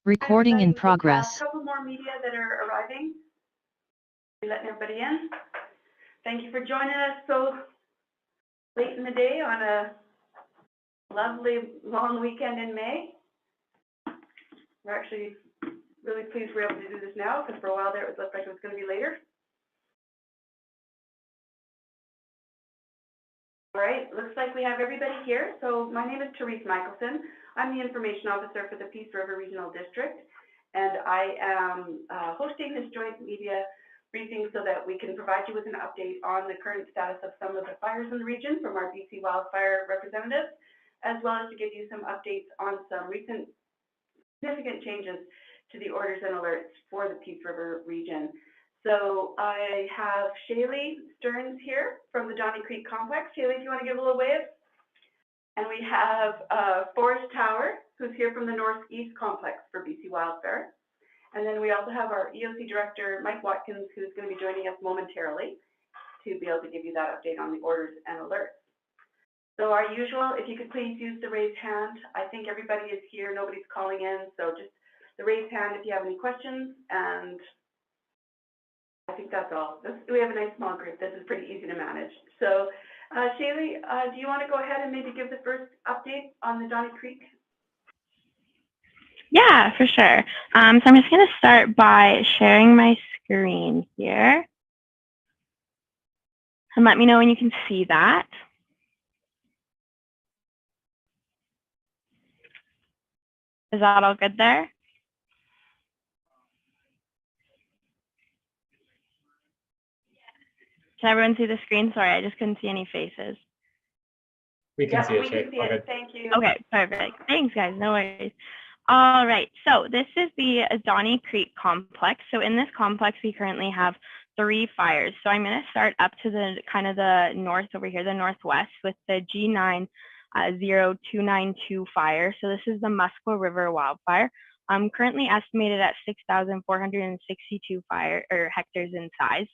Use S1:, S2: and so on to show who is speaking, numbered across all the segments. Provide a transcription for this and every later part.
S1: Recording in progress.
S2: A couple more media that are arriving. We're letting everybody in. Thank you for joining us so late in the day on a lovely long weekend in May. We're actually really pleased we're able to do this now, because for a while there it looked like it was going to be later. All right, looks like we have everybody here. So my name is Therese Michelson. I'm the Information Officer for the Peace River Regional District, and I am hosting this joint media briefing so that we can provide you with an update on the current status of some of the fires in the region from our BC Wildfire representatives, as well as to give you some updates on some recent significant changes to the orders and alerts for the Peace River region. So I have Shaylee Stearns here from the Donnie Creek Complex. Shaylee, if you want to give a little wave. And we have Forrest Tower, who's here from the Northeast Complex for BC Wildfire. And then we also have our EOC Director, Mike Watkins, who's going to be joining us momentarily to be able to give you that update on the orders and alerts. So our usual, if you could please use the raised hand. I think everybody is here. Nobody's calling in. So just the raised hand if you have any questions. And I think that's all. We have a nice small group. This is pretty easy to manage. So Shaylee, do you want to go ahead and maybe give the first update on the Donnie Creek?
S3: Yeah, for sure. So I'm just going to start by sharing my screen here. And let me know when you can see that. Is that all good there? Can everyone see the screen? Sorry, I just couldn't see any faces.
S4: We can see it,
S2: we can see it. Thank you.
S3: Okay, perfect. Thanks, guys. No worries. All right, so this is the Donnie Creek Complex. So in this complex, we currently have 3 fires. So I'm going to start up to the kind of the north over here, the northwest, with the G90292 fire. So this is the Musqueam River wildfire. Currently estimated at 6,462 hectares in size.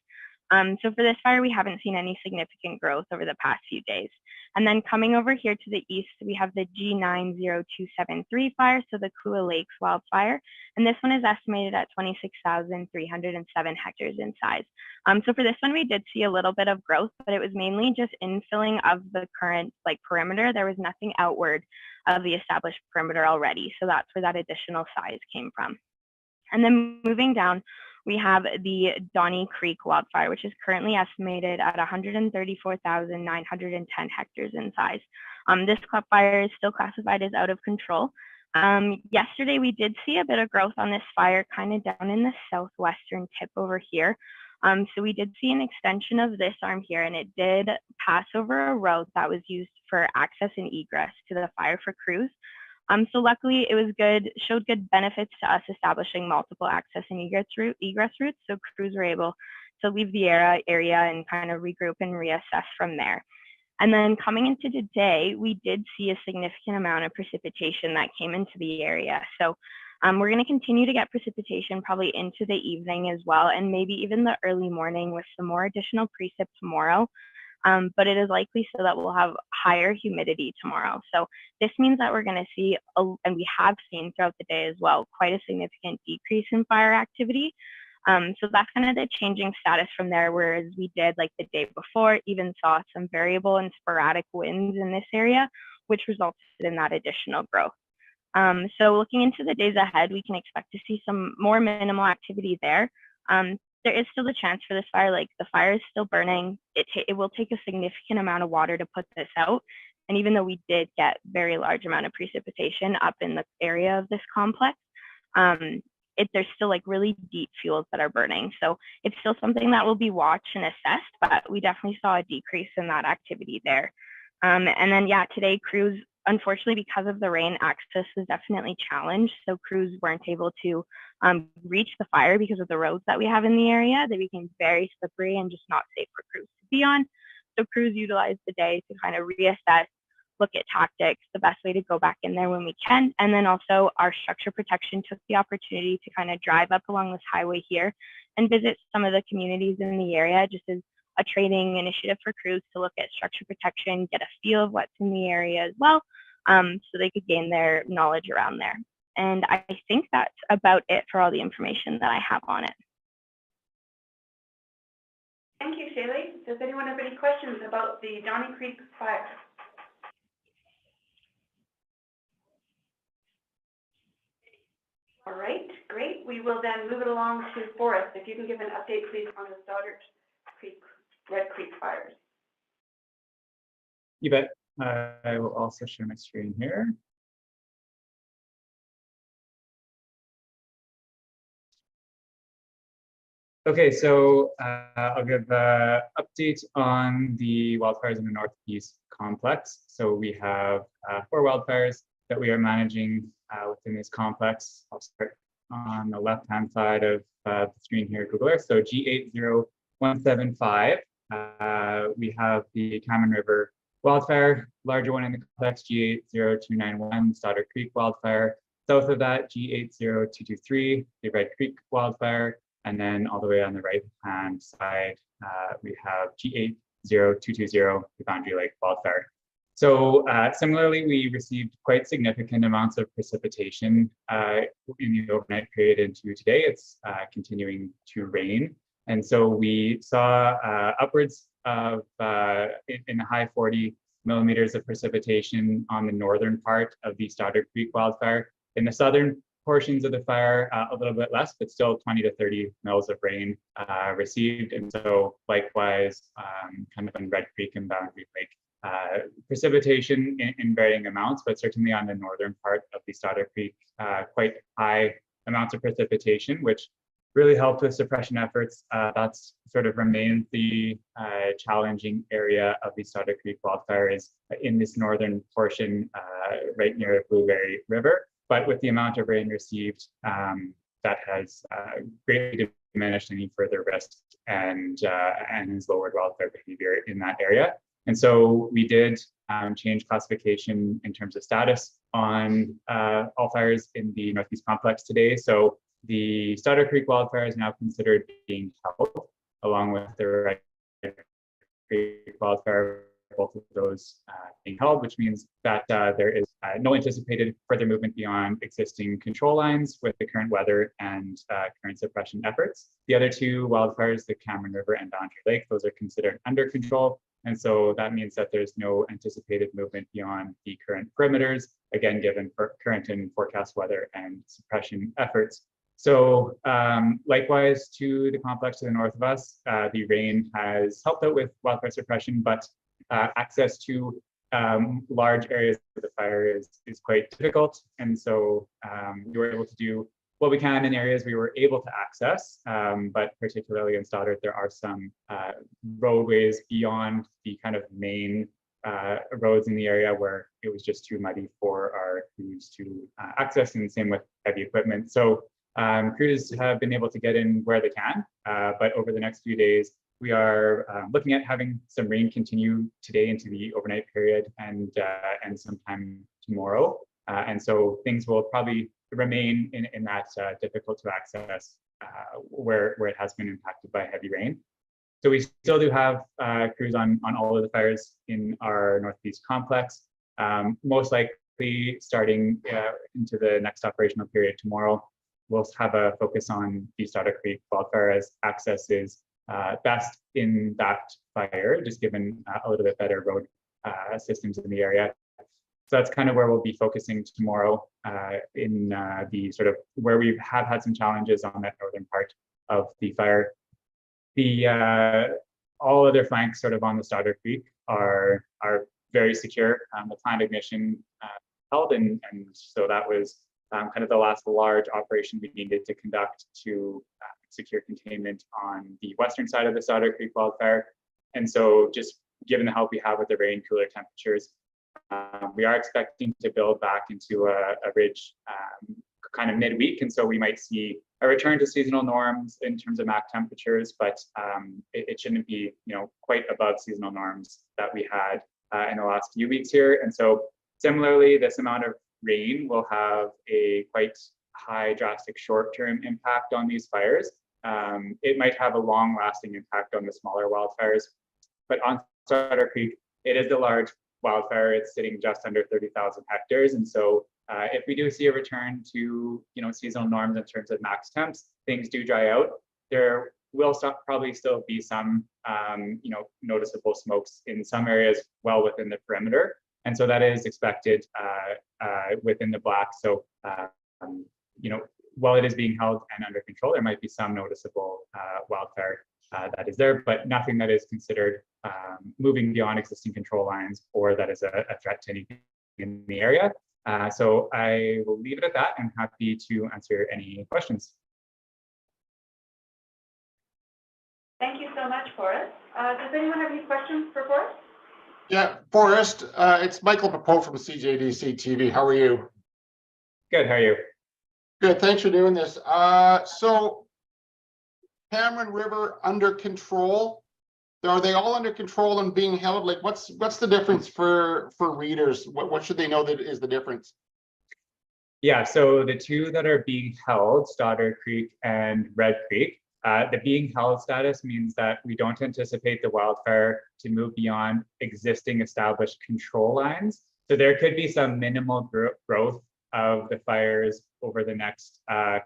S3: So for this fire, we haven't seen any significant growth over the past few days. And then coming over here to the east, we have the G90273 fire, so the Kua Lakes wildfire. And this one is estimated at 26,307 hectares in size. So for this one, we did see a little bit of growth, but it was mainly just infilling of the current perimeter. There was nothing outward of the established perimeter already. So that's where that additional size came from. And then moving down, we have the Donnie Creek wildfire, which is currently estimated at 134,910 hectares in size. This fire is still classified as out of control. Yesterday, we did see a bit of growth on this fire kind of down in the southwestern tip over here. So we did see an extension of this arm here, and it did pass over a road that was used for access and egress to the fire for crews. So luckily, it was good, showed good benefits to us establishing multiple access and egress routes, so crews were able to leave the area and kind of regroup and reassess from there. And then coming into today, we did see a significant amount of precipitation that came into the area. So we're going to continue to get precipitation probably into the evening as well, and maybe even the early morning with some more additional precip tomorrow. But it is likely so that we'll have higher humidity tomorrow. So this means that we're going to see, and we have seen throughout the day as well, quite a significant decrease in fire activity. So that's kind of the changing status from there, whereas we did like the day before, even saw some variable and sporadic winds in this area, which resulted in that additional growth. So looking into the days ahead, we can expect to see some more minimal activity there. There is still a chance for this fire, the fire is still burning. It will take a significant amount of water to put this out. And even though we did get very large amount of precipitation up in the area of this complex, there's still really deep fuels that are burning. So it's still something that will be watched and assessed, but we definitely saw a decrease in that activity there. And then, yeah, today crews, unfortunately, because of the rain, access was definitely challenged. So crews weren't able to reach the fire because of the roads that we have in the area. They became very slippery and just not safe for crews to be on. So crews utilized the day to kind of reassess, look at tactics, the best way to go back in there when we can. And then also our structure protection took the opportunity to kind of drive up along this highway here and visit some of the communities in the area, just as a training initiative for crews to look at structure protection, get a feel of what's in the area as well, so they could gain their knowledge around there. And I think that's about it for all the information that I have on it.
S2: Thank you, Shaylee. Does anyone have any questions about the Donnie Creek fire? All right, great. We will then move it along to Forrest. If you can give an update, please, on the Stoddart Creek, Red Creek fires.
S4: You bet. I will also share my screen here. Okay, so I'll give an update on the wildfires in the Northeast complex. So we have 4 wildfires that we are managing within this complex. I'll start on the left-hand side of the screen here, Google Earth. So G80175, we have the Cameron River wildfire, larger one in the complex, G80291, Stoddart Creek wildfire. South of that, G80223, the Red Creek wildfire. And then all the way on the right-hand side, we have G80220, the Boundary Lake wildfire. So similarly, we received quite significant amounts of precipitation in the overnight period into today. It's continuing to rain. And so we saw upwards of in the high 40 millimeters of precipitation on the northern part of the Stoddart Creek wildfire. In the southern portions of the fire, a little bit less, but still 20 to 30 mils of rain received. And so likewise, kind of on Red Creek and Boundary Lake, precipitation in varying amounts, but certainly on the northern part of the Stoddart Creek, quite high amounts of precipitation, which really helped with suppression efforts. That's sort of remains the challenging area of the Stoddart Creek wildfire is in this northern portion, right near Blueberry River. But with the amount of rain received, that has greatly diminished any further risk and has lowered wildfire behavior in that area. And so we did change classification in terms of status on all fires in the Northeast complex today. So the Stoddart Creek wildfire is now considered being held, along with the Red Creek wildfire, both of those being held, which means that there is no anticipated further movement beyond existing control lines with the current weather and current suppression efforts. The other 2 wildfires, the Cameron River and Boundary Lake, those are considered under control. And so that means that there's no anticipated movement beyond the current perimeters, again, given current and forecast weather and suppression efforts. So likewise to the complex to the north of us, the rain has helped out with wildfire suppression, but access to large areas of the fire is quite difficult. And so we were able to do what we can in areas we were able to access, but particularly in Stoddart, there are some roadways beyond the kind of main roads in the area where it was just too muddy for our crews to access, and same with heavy equipment. So crews have been able to get in where they can, but over the next few days, we are looking at having some rain continue today into the overnight period and sometime tomorrow. And so things will probably remain in that difficult to access where it has been impacted by heavy rain. So we still do have crews on all of the fires in our Northeast complex, most likely starting into the next operational period tomorrow. We'll have a focus on the Stoddart Creek wildfire as access is best in that fire, just given a little bit better road systems in the area. So that's kind of where we'll be focusing tomorrow in the sort of where we have had some challenges on that northern part of the fire. The all other flanks sort of on the Stoddart Creek are very secure. The planned ignition held, and so that was kind of the last large operation we needed to conduct to secure containment on the western side of the Stoddart Creek wildfire. And so just given the help we have with the rain, cooler temperatures, we are expecting to build back into a ridge kind of midweek. And so we might see a return to seasonal norms in terms of max temperatures, but it shouldn't be, quite above seasonal norms that we had in the last few weeks here. And so similarly, this amount of rain will have a quite high, drastic short-term impact on these fires. It might have a long-lasting impact on the smaller wildfires, but on Stoddart Creek, it is a large wildfire. It's sitting just under 30,000 hectares, and so If we do see a return to seasonal norms in terms of max temps, things do dry out. There will probably still be some noticeable smokes in some areas well within the perimeter, and so that is expected within the black. So while it is being held and under control, there might be some noticeable wildfire that is there, but nothing that is considered moving beyond existing control lines or that is a threat to anything in the area. So I will leave it at that. I'm happy to answer any questions.
S2: Thank you so much, Forrest. Does anyone have any questions for Forrest?
S1: Yeah, Forrest, it's Michael Popo from CJDC TV. How are you?
S4: Good, how are you?
S1: Good, thanks for doing this. So Cameron River under control. Are they all under control and being held? Like what's the difference for readers? What should they know that is the difference?
S4: Yeah, so the two that are being held, Stoddard Creek and Red Creek, the being held status means that we don't anticipate the wildfire to move beyond existing established control lines. So there could be some minimal growth of the fires over the next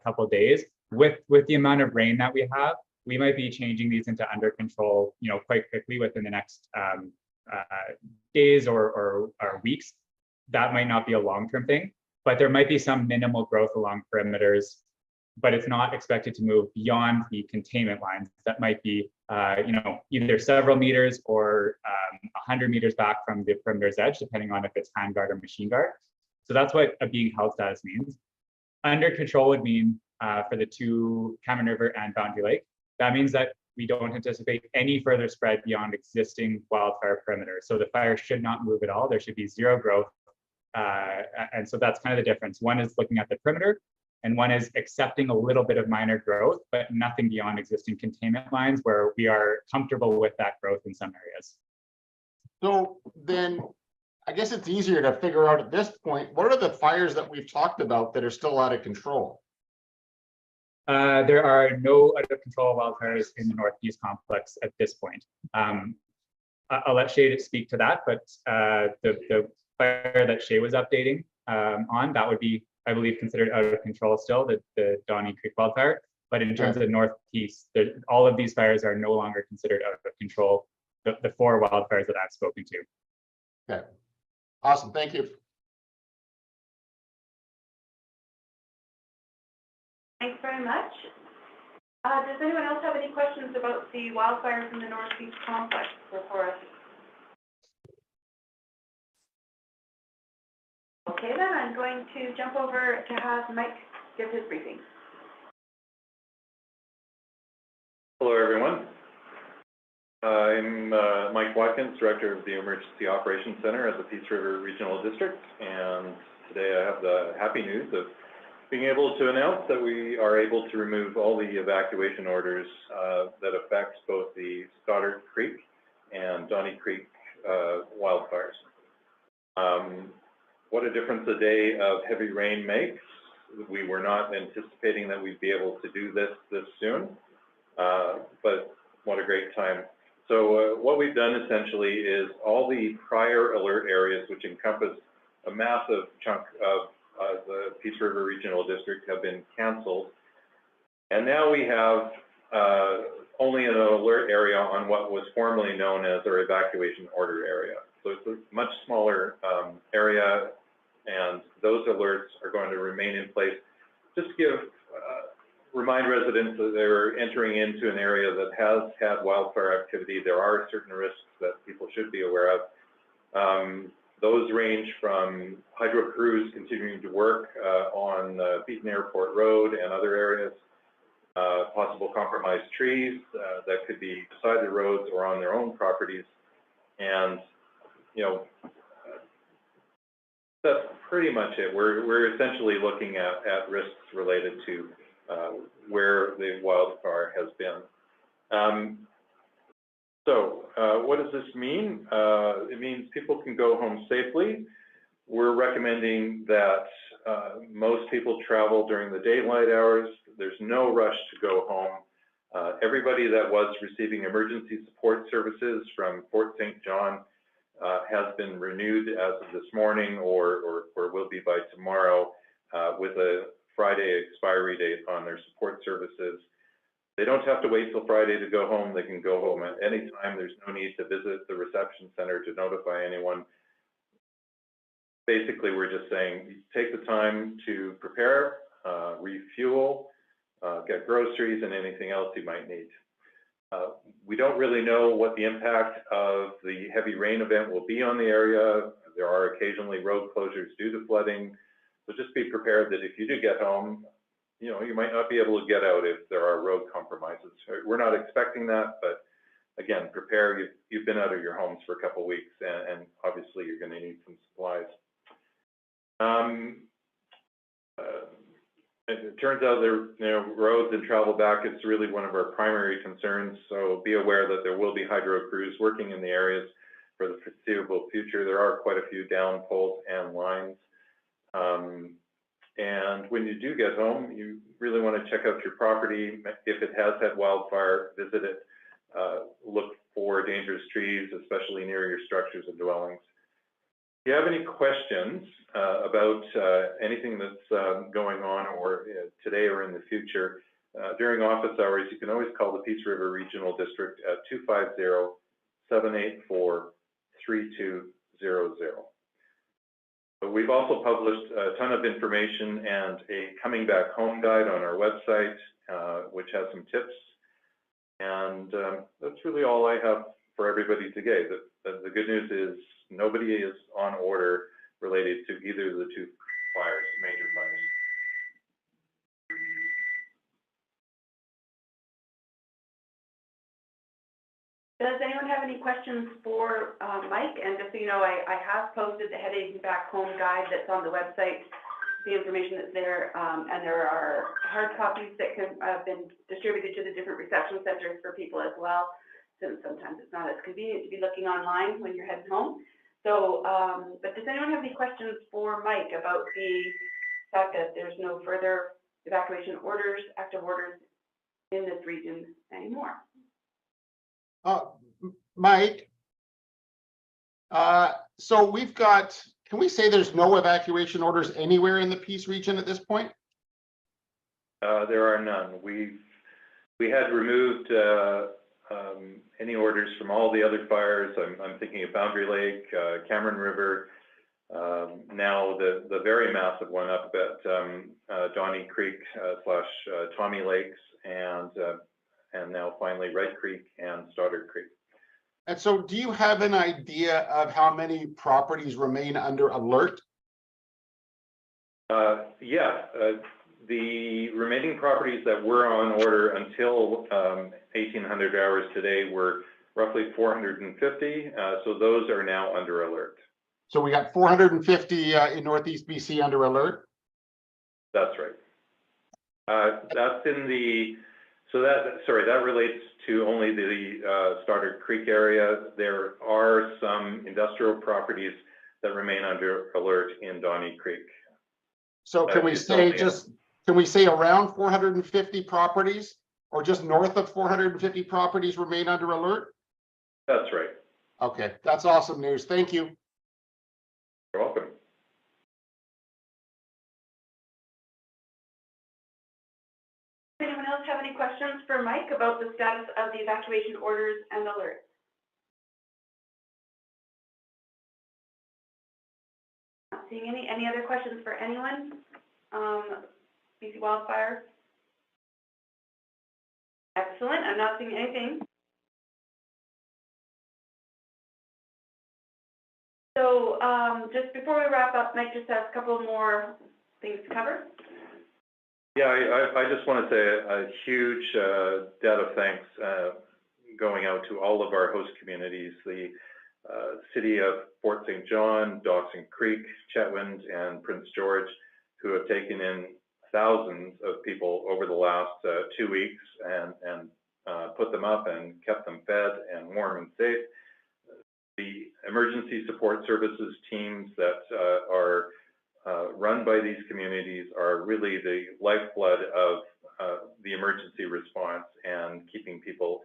S4: couple of days. With the amount of rain that we have, we might be changing these into under control, quite quickly within the next days or weeks. That might not be a long-term thing, but there might be some minimal growth along perimeters, but it's not expected to move beyond the containment lines that might be, either several meters or 100 meters back from the perimeter's edge, depending on if it's handguard or machine guard. So that's what a being held status means. Under control would mean for the two, Cameron River and Boundary Lake, that means that we don't anticipate any further spread beyond existing wildfire perimeter. So the fire should not move at all. There should be zero growth. And so that's kind of the difference. One is looking at the perimeter, and one is accepting a little bit of minor growth, but nothing beyond existing containment lines where we are comfortable with that growth in some areas.
S1: So then I guess it's easier to figure out at this point, what are the fires that we've talked about that are still out of control?
S4: There are no out of control wildfires in the Northeast complex at this point. I'll let Shay speak to that, but the fire that Shay was updating on, that would be, I believe, considered out of control still, the Donnie Creek wildfire. But in terms of Northeast, all of these fires are no longer considered out of control, the four wildfires that I've spoken to.
S1: Okay, awesome, thank you.
S2: Thanks very much. Does anyone else have any questions about the wildfires in the Northeast complex for Forrest? Okay, then I'm going to jump over to have Mike give his briefing.
S5: Hello, everyone. I'm Mike Watkins, Director of the Emergency Operations Center at the Peace River Regional District, and today I have the happy news of being able to announce that we are able to remove all the evacuation orders that affect both the Stoddard Creek and Donnie Creek wildfires. What a difference a day of heavy rain makes. We were not anticipating that we'd be able to do this soon, but what a great time. So what we've done essentially is all the prior alert areas, which encompass a massive chunk of the Peace River Regional District, have been canceled. And now we have only an alert area on what was formerly known as our evacuation order area. So it's a much smaller area, and those alerts are going to remain in place. Just remind residents that they're entering into an area that has had wildfire activity. There are certain risks that people should be aware of. Those range from hydro crews continuing to work on Beaton Airport Road and other areas, possible compromised trees that could be beside the roads or on their own properties. And, that's pretty much it. We're essentially looking at risks related to where the wildfire has been. So what does this mean? It means people can go home safely. We're recommending that most people travel during the daylight hours. There's no rush to go home. Everybody that was receiving emergency support services from Fort St. John has been renewed as of this morning or will be by tomorrow with a Friday expiry date on their support services. They don't have to wait till Friday to go home. They can go home at any time. There's no need to visit the reception center to notify anyone. Basically, we're just saying, take the time to prepare, refuel, get groceries and anything else you might need. We don't really know what the impact of the heavy rain event will be on the area. There are occasionally road closures due to flooding. So just be prepared that if you do get home, you know, you might not be able to get out if there are road compromises. We're not expecting that, but again, prepare. You've been out of your homes for a couple of weeks, and obviously you're going to need some supplies. It turns out roads and travel back is really one of our primary concerns. So be aware that there will be hydro crews working in the areas for the foreseeable future. There are quite a few down poles and lines. And when you do get home, you really want to check out your property. If it has had wildfire, visit it. Look for dangerous trees, especially near your structures and dwellings. If you have any questions about anything that's going on or today or in the future, during office hours, you can always call the Peace River Regional District at 250-784-3200. But we've also published a ton of information and a coming back home guide on our website, which has some tips. And that's really all I have for everybody today. The good news is nobody is on order related to either of the two fires, major fires.
S2: Does anyone have any questions for Mike? And just so you know, I have posted the Heading Back Home guide that's on the website, the information that's there, and there are hard copies that have been distributed to the different reception centers for people as well, since sometimes it's not as convenient to be looking online when you're heading home. So, but does anyone have any questions for Mike about the fact that there's no further evacuation orders, active orders in this region anymore?
S1: Mike, so we've got, can we say there's no evacuation orders anywhere in the Peace region at this point?
S5: There are none. We had removed any orders from all the other fires. I'm thinking of Boundary Lake, Cameron River, now the very massive one up at Donnie Creek / Tommy Lakes, and now finally Red Creek and Stoddard Creek.
S1: And so do you have an idea of how many properties remain under alert?
S5: Yeah, the remaining properties that were on order until 1800 hours today were roughly 450. So those are now under alert.
S1: So we got 450 in Northeast BC under alert?
S5: That's right. That's in the, so that relates to only the Stoddard Creek area. There are some industrial properties that remain under alert in Donnie Creek.
S1: So can we say can we say around 450 properties or just north of 450 properties remain under alert?
S5: That's right.
S1: Okay, that's awesome news. Thank you.
S5: You're welcome.
S2: Anyone else have any questions for Mike about the status of the evacuation orders and alerts? Not seeing any other questions for anyone? BC Wildfire? Excellent, I'm not seeing anything. So just before we wrap up, Mike just has a couple more things to cover.
S5: Yeah, I just want to say a huge debt of thanks going out to all of our host communities, the city of Fort St. John, Dawson Creek, Chetwynd, and Prince George, who have taken in thousands of people over the last 2 weeks and put them up and kept them fed and warm and safe. The emergency support services teams that are run by these communities are really the lifeblood of the emergency response and keeping people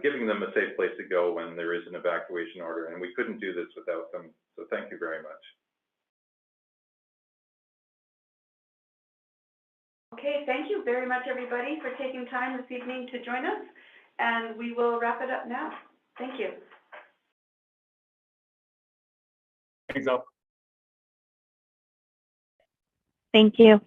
S5: giving them a safe place to go when there is an evacuation order. And we couldn't do this without them. So thank you very much.
S2: Okay, thank you very much, everybody, for taking time this evening to join us. And we will wrap it up now. Thank you.
S4: Thanks all.
S3: Thank you.